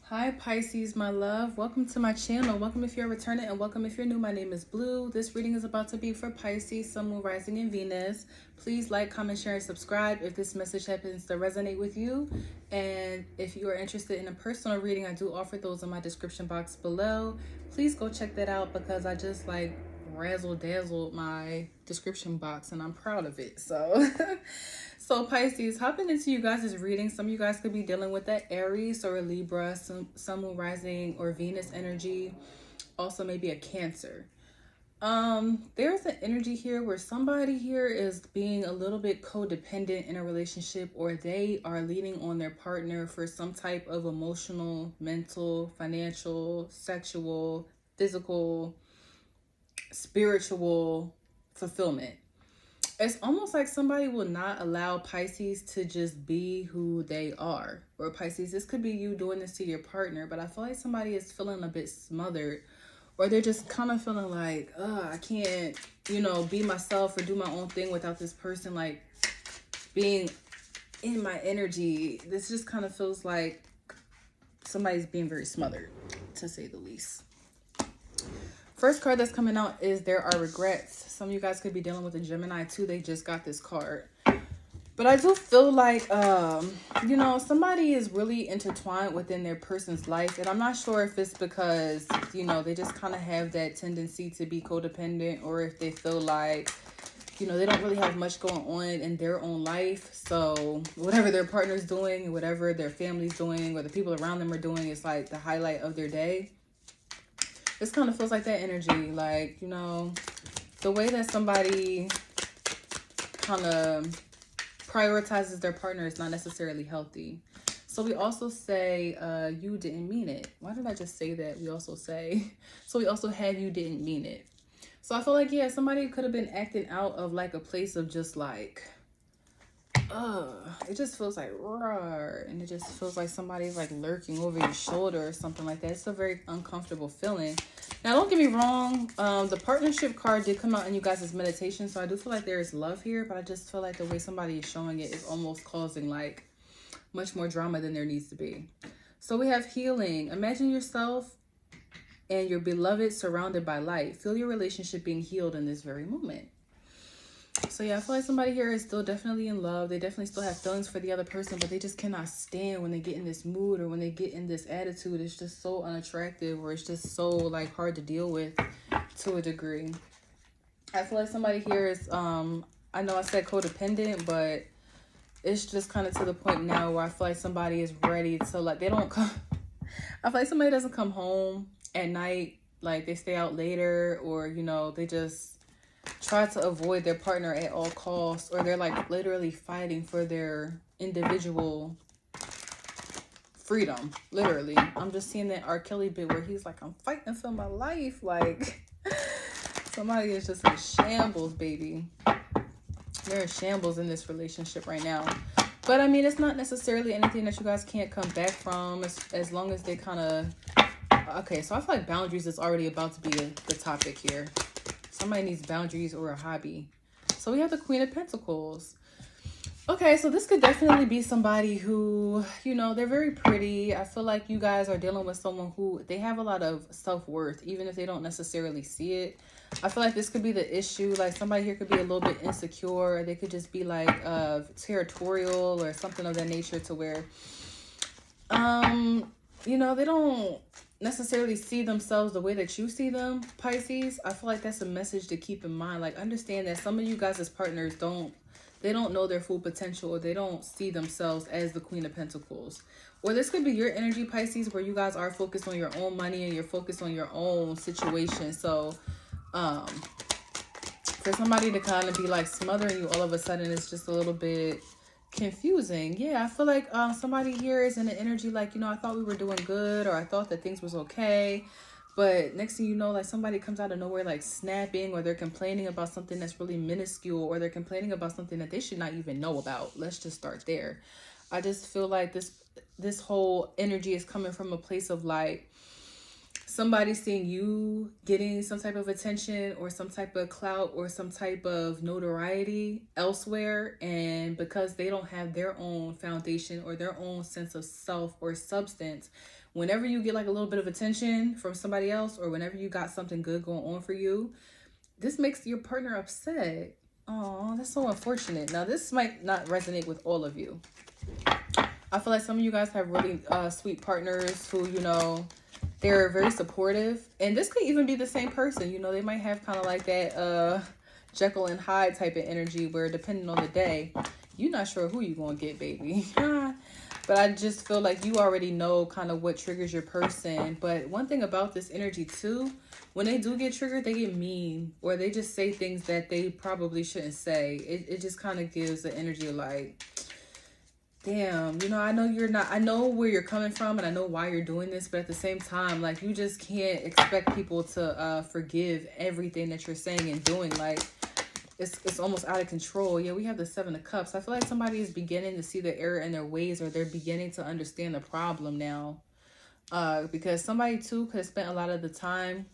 Hi Pisces, my love. Welcome to my channel. Welcome if you're returning and welcome if you're new. My name is Blue. This reading is about to be for Pisces, Sun, Moon, Rising, and Venus. Please like, comment, share, and subscribe if this message happens to resonate with you. And if you are interested in a personal reading, I do offer those in my description box below. Please go check that out because I just razzle dazzled my description box and I'm proud of it. So Pisces, hopping into you guys' reading, some of you guys could be dealing with that Aries or a Libra, Sun, Moon, Rising, or Venus energy. Also maybe a Cancer. There's an energy here where somebody here is being a little bit codependent in a relationship, or they are leaning on their partner for some type of emotional, mental, financial, sexual, physical, spiritual fulfillment. It's almost like somebody will not allow Pisces to just be who they are. Or Pisces, this could be you doing this to your partner, but I feel like somebody is feeling a bit smothered, or they're just kind of feeling like, I can't, be myself or do my own thing without this person, like, being in my energy. This just kind of feels like somebody's being very smothered, to say the least. First card that's coming out is there are regrets. Some of you guys could be dealing with a Gemini too. They just got this card. But I do feel like, somebody is really intertwined within their person's life. And I'm not sure if it's because, they just kind of have that tendency to be codependent, or if they feel like, they don't really have much going on in their own life. So whatever their partner's doing, whatever their family's doing, or the people around them are doing is like the highlight of their day. This kind of feels like that energy, like, the way that somebody kind of prioritizes their partner is not necessarily healthy. So we also say, you didn't mean it. Why did I just say that? We also have you didn't mean it. So I feel like, yeah, somebody could have been acting out of like a place of just like, it just feels like roar, and it just feels like somebody's like lurking over your shoulder or something like that. It's a very uncomfortable feeling. Now, don't get me wrong, the partnership card did come out in you guys' meditation, so I do feel like there is love here, but I just feel like the way somebody is showing it is almost causing like much more drama than there needs to be. So we have healing. Imagine yourself and your beloved surrounded by light. Feel your relationship being healed in this very moment. So yeah, I feel like somebody here is still definitely in love. They definitely still have feelings for the other person, but they just cannot stand when they get in this mood or when they get in this attitude. It's just so unattractive, or it's just so like hard to deal with to a degree. I feel like somebody here is, I know I said codependent, but it's just kind of to the point now where I feel like somebody is ready to, like, they don't come. I feel like somebody doesn't come home at night, like they stay out later, or, they just try to avoid their partner at all costs, or they're like literally fighting for their individual freedom. Literally, I'm just seeing that R. Kelly bit where he's like, I'm fighting for my life. Like, somebody is just in shambles, baby. They're in shambles in this relationship right now. But I mean, it's not necessarily anything that you guys can't come back from, as long as they kind of, okay, so I feel like boundaries is already about to be the topic here. Somebody needs boundaries or a hobby. So we have the Queen of Pentacles. Okay, so this could definitely be somebody who, they're very pretty. I feel like you guys are dealing with someone who, they have a lot of self-worth, even if they don't necessarily see it. I feel like this could be the issue. Like, somebody here could be a little bit insecure. They could just be like territorial or something of that nature, to where, they don't necessarily see themselves the way that you see them, Pisces. I feel like that's a message to keep in mind. Like, understand that some of you guys as partners don't know their full potential, or they don't see themselves as the Queen of Pentacles. Or this could be your energy, Pisces, where you guys are focused on your own money and you're focused on your own situation. So for somebody to kind of be like smothering you all of a sudden, it's just a little bit confusing. Yeah, I feel like somebody here is in the energy like, I thought we were doing good, or I thought that things was okay, but next thing you know, like, somebody comes out of nowhere like snapping, or they're complaining about something that's really minuscule, or they're complaining about something that they should not even know about. Let's just start there. I just feel like this whole energy is coming from a place of like somebody seeing you getting some type of attention or some type of clout or some type of notoriety elsewhere, and because they don't have their own foundation or their own sense of self or substance whenever you get like a little bit of attention from somebody else, or whenever you got something good going on for you, this makes your partner upset. Oh, that's so unfortunate. Now, this might not resonate with all of you. I feel like some of you guys have really sweet partners who, you know, they're very supportive. And this could even be the same person. You know, they might have kind of like that Jekyll and Hyde type of energy where depending on the day, you're not sure who you're going to get, baby. But I just feel like you already know kind of what triggers your person. But one thing about this energy too, when they do get triggered, they get mean, or they just say things that they probably shouldn't say. It just kind of gives the energy of like, damn, you know, I know where you're coming from and I know why you're doing this, but at the same time, like, you just can't expect people to forgive everything that you're saying and doing. Like, it's almost out of control. Yeah, we have the Seven of Cups. I feel like somebody is beginning to see the error in their ways, or they're beginning to understand the problem now. Because somebody too could have spent a lot of the time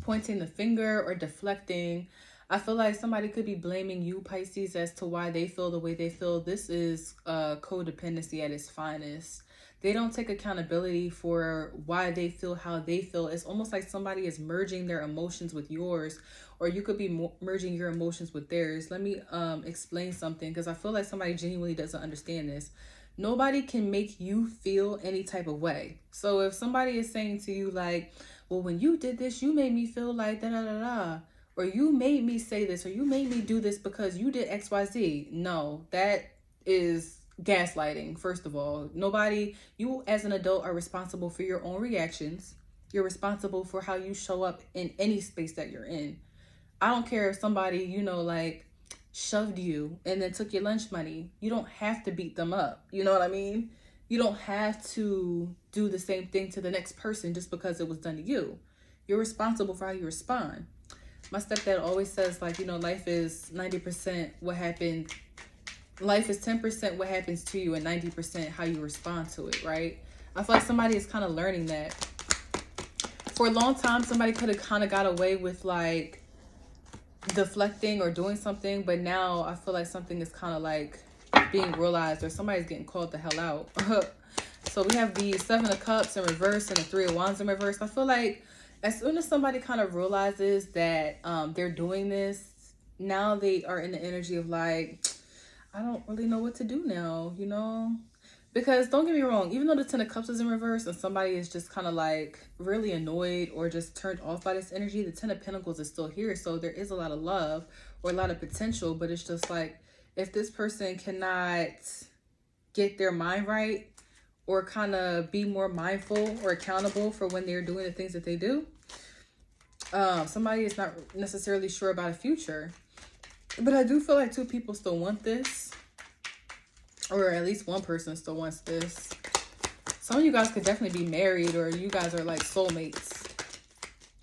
pointing the finger or deflecting. I feel like somebody could be blaming you, Pisces, as to why they feel the way they feel. This is codependency at its finest. They don't take accountability for why they feel how they feel. It's almost like somebody is merging their emotions with yours, or you could be merging your emotions with theirs. Let me explain something, because I feel like somebody genuinely doesn't understand this. Nobody can make you feel any type of way. So if somebody is saying to you like, well, when you did this, you made me feel like da da da da, or you made me say this, or you made me do this because you did XYZ. No, that is gaslighting. First of all, you as an adult are responsible for your own reactions. You're responsible for how you show up in any space that you're in. I don't care if somebody, you know, like shoved you and then took your lunch money. You don't have to beat them up. You know what I mean? You don't have to do the same thing to the next person just because it was done to you. You're responsible for how you respond. My stepdad always says, like, you know, life is 90% what happened. Life is 10% what happens to you and 90% how you respond to it, right? I feel like somebody is kind of learning that. For a long time, somebody could have kind of got away with like deflecting or doing something, but now I feel like something is kind of like being realized, or somebody's getting called the hell out. So we have the Seven of Cups in reverse and the Three of Wands in reverse. I feel like as soon as somebody kind of realizes that they're doing this, now they are in the energy of like, I don't really know what to do now, you know? Because don't get me wrong, even though the Ten of Cups is in reverse and somebody is just kind of like really annoyed or just turned off by this energy, the Ten of Pentacles is still here. So there is a lot of love or a lot of potential, but it's just like, if this person cannot get their mind right or kind of be more mindful or accountable for when they're doing the things that they do, somebody is not necessarily sure about a future. But I do feel like two people still want this, or at least one person still wants this. Some of you guys could definitely be married, or you guys are like soulmates,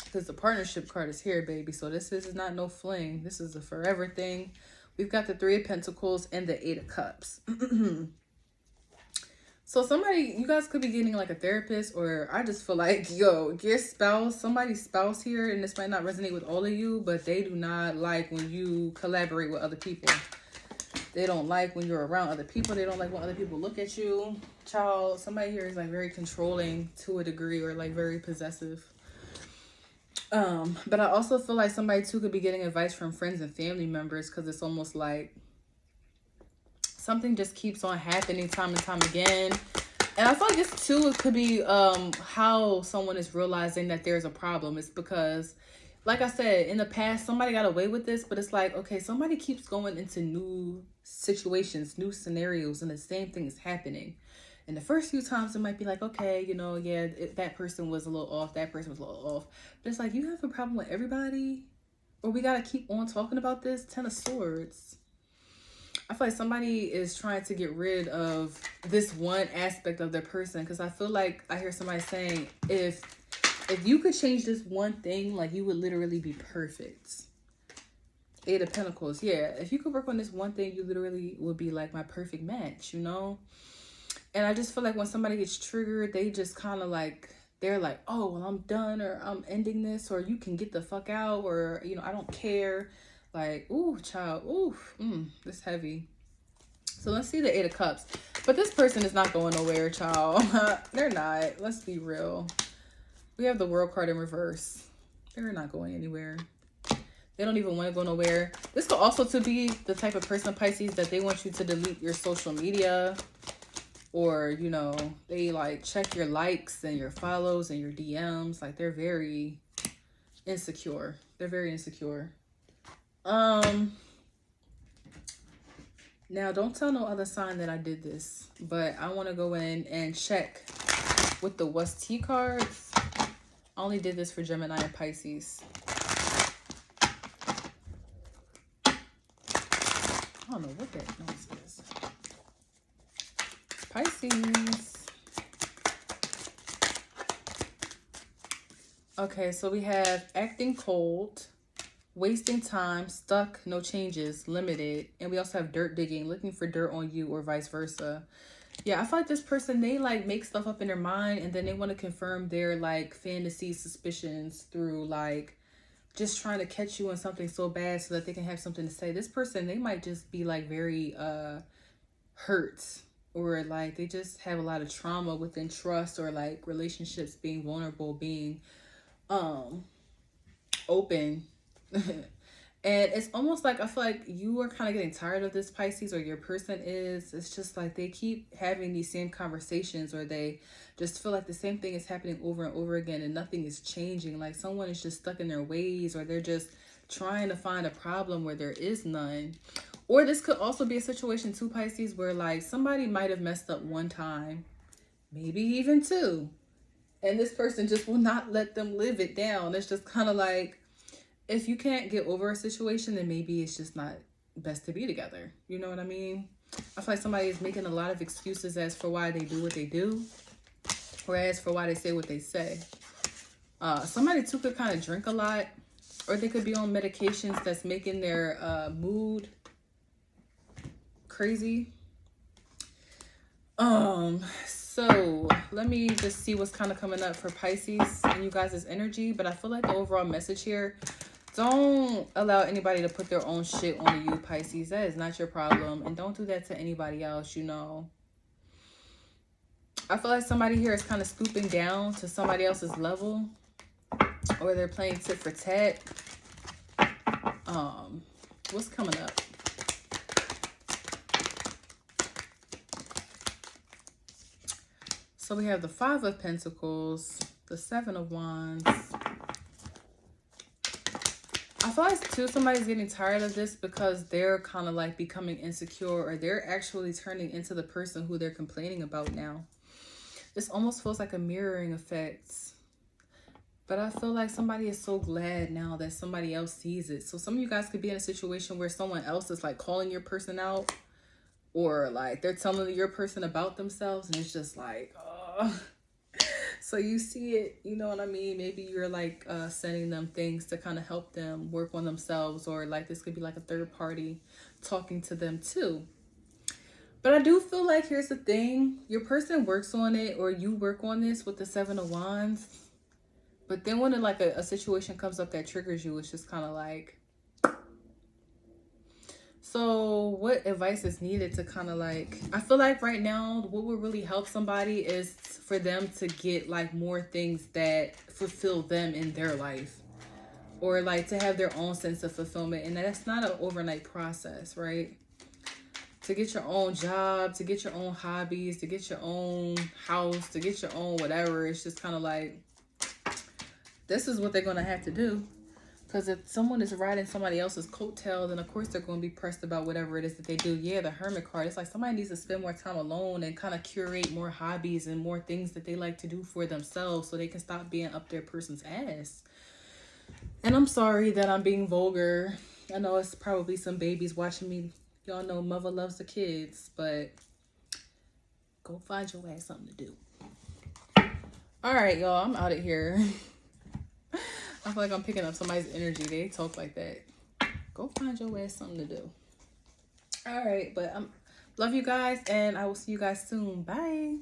because the partnership card is here, baby. So this is not no fling. This is a forever thing. We've got the Three of Pentacles and the Eight of Cups. So you guys could be getting like a therapist, or I just feel like, yo, your spouse, somebody's spouse here, and this might not resonate with all of you, but they do not like when you collaborate with other people. They don't like when you're around other people. They don't like when other people look at you. Child, somebody here is like very controlling to a degree, or like very possessive. But I also feel like somebody too could be getting advice from friends and family members, because it's almost like something just keeps on happening time and time again. And I feel like this too, it could be how someone is realizing that there's a problem. It's because, like I said, in the past, somebody got away with this, but it's like, okay, somebody keeps going into new situations, new scenarios, and the same thing is happening. And the first few times it might be like, okay, you know, yeah, that person was a little off, that person was a little off. But it's like, you have a problem with everybody? Or we got to keep on talking about this? Ten of Swords. I feel like somebody is trying to get rid of this one aspect of their person, because I feel like I hear somebody saying, if you could change this one thing, like, you would literally be perfect. Eight of Pentacles. Yeah, if you could work on this one thing, you literally would be like my perfect match, you know? And I just feel like when somebody gets triggered, they just kind of like, they're like, oh, well, I'm done, or I'm ending this, or you can get the fuck out, or, you know, I don't care. Like, ooh, child, ooh, this heavy. So let's see the Eight of Cups. But this person is not going nowhere, child. They're not. Let's be real. We have the World card in reverse. They're not going anywhere. They don't even want to go nowhere. This could also to be the type of person, Pisces, that they want you to delete your social media. Or, you know, they like check your likes and your follows and your DMs. Like, they're very insecure. They're very insecure. Now, don't tell no other sign that I did this. But I want to go in and check with the What's Tea cards. I only did this for Gemini and Pisces. I don't know what that noise is. Pisces. Okay, so we have acting cold, wasting time, stuck, no changes, limited. And we also have dirt digging, looking for dirt on you or vice versa. Yeah, I feel like this person, they like make stuff up in their mind and then they want to confirm their like fantasy suspicions through like just trying to catch you on something so bad so that they can have something to say. This person, they might just be like very hurt, or like they just have a lot of trauma within trust or like relationships being vulnerable, being open. And it's almost like I feel like you are kind of getting tired of this, Pisces, or your person is. It's just like they keep having these same conversations, or they just feel like the same thing is happening over and over again and nothing is changing. Like someone is just stuck in their ways, or they're just trying to find a problem where there is none. Or this could also be a situation too, Pisces, where like somebody might have messed up one time, maybe even two, and this person just will not let them live it down. It's just kind of like, if you can't get over a situation, then maybe it's just not best to be together. You know what I mean? I feel like somebody is making a lot of excuses as for why they do what they do, or as for why they say what they say. Somebody too could kind of drink a lot, or they could be on medications that's making their mood crazy. So let me just see what's kind of coming up for Pisces and you guys' energy. But I feel like the overall message here, don't allow anybody to put their own shit on you, Pisces. That is not your problem. And don't do that to anybody else, you know. I feel like somebody here is kind of scooping down to somebody else's level. Or they're playing tit for tat. What's coming up? So we have the Five of Pentacles, the Seven of Wands. I feel like too somebody's getting tired of this because they're kind of like becoming insecure, or they're actually turning into the person who they're complaining about now. This almost feels like a mirroring effect. But I feel like somebody is so glad now that somebody else sees it. So some of you guys could be in a situation where someone else is like calling your person out, or like they're telling your person about themselves, and it's just like, oh. So you see it, you know what I mean? Maybe you're like sending them things to kind of help them work on themselves, or like this could be like a third party talking to them too. But I do feel like here's the thing. Your person works on it, or you work on this with the Seven of Wands. But then when like a situation comes up that triggers you, it's just kind of like, so what advice is needed to kind of like, I feel like right now, what would really help somebody is for them to get like more things that fulfill them in their life, or like to have their own sense of fulfillment. And that's not an overnight process, right? To get your own job, to get your own hobbies, to get your own house, to get your own whatever. It's just kind of like, this is what they're going to have to do. Because if someone is riding somebody else's coattail, then of course they're going to be pressed about whatever it is that they do. Yeah, the Hermit card. It's like somebody needs to spend more time alone and kind of curate more hobbies and more things that they like to do for themselves so they can stop being up their person's ass. And I'm sorry that I'm being vulgar. I know it's probably some babies watching me. Y'all know mother loves the kids, but go find your ass something to do. All right, y'all, I'm out of here. I feel like I'm picking up somebody's energy. They talk like that. Go find your ass something to do. All right, but love you guys, and I will see you guys soon. Bye.